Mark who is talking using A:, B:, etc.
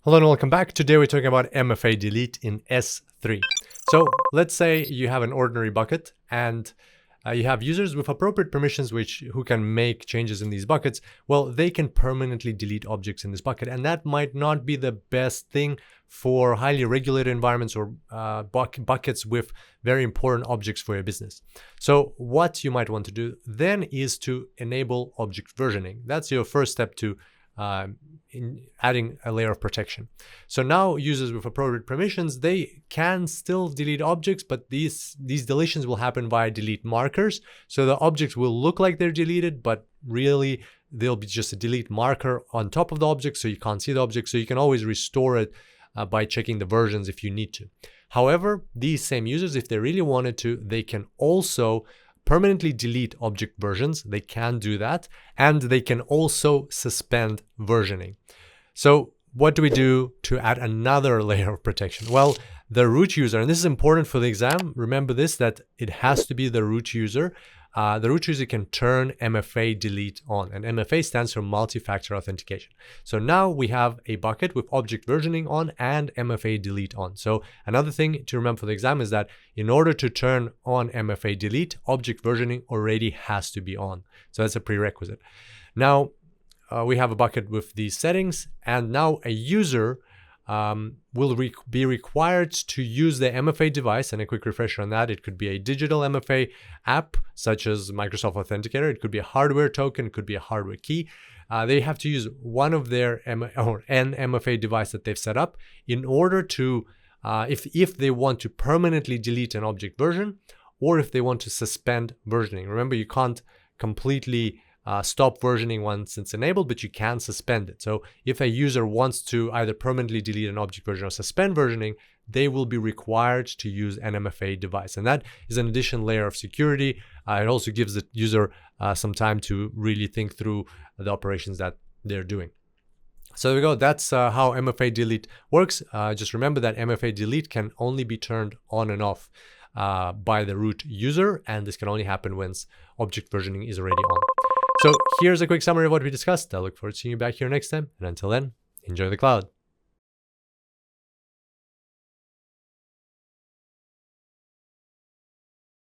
A: Hello and welcome back. Today we're talking about MFA Delete in S3. So let's say you have an ordinary bucket and you have users with appropriate permissions who can make changes in these buckets. Well, they can permanently delete objects in this bucket, and that might not be the best thing for highly regulated environments or buckets with very important objects for your business. So what you might want to do then is to enable object versioning. That's your first step to in adding a layer of protection. So now users with appropriate permissions, they can still delete objects, but these deletions will happen via delete markers. So the objects will look like they're deleted, but really there'll be just a delete marker on top of the object, so you can't see the object. So you can always restore it by checking the versions if you need to. However, these same users, if they really wanted to, they can also permanently delete object versions. They can do that, and they can also suspend versioning. So what do we do to add another layer of protection? Well, the root user, and this is important for the exam, remember this, that it has to be the root user. The root user can turn MFA Delete on, and MFA stands for multi-factor authentication. So now we have a bucket with object versioning on and MFA Delete on. So another thing to remember for the exam is that in order to turn on MFA Delete, object versioning already has to be on. So that's a prerequisite. Now we have a bucket with these settings, and now a user will be required to use the MFA device. And a quick refresher on that, it could be a digital MFA app such as Microsoft Authenticator. It could be a hardware token, it could be a hardware key. They have to use one of their an MFA device that they've set up in order to, if they want to permanently delete an object version, or if they want to suspend versioning. Remember, you can't completely stop versioning once it's enabled, but you can suspend it. So if a user wants to either permanently delete an object version or suspend versioning, they will be required to use an MFA device. And that is an additional layer of security. It also gives the user some time to really think through the operations that they're doing. So there we go. That's how MFA Delete works. Just remember that MFA Delete can only be turned on and off by the root user, and this can only happen once object versioning is already on. So here's a quick summary of what we discussed. I look forward to seeing you back here next time. And until then, enjoy the cloud.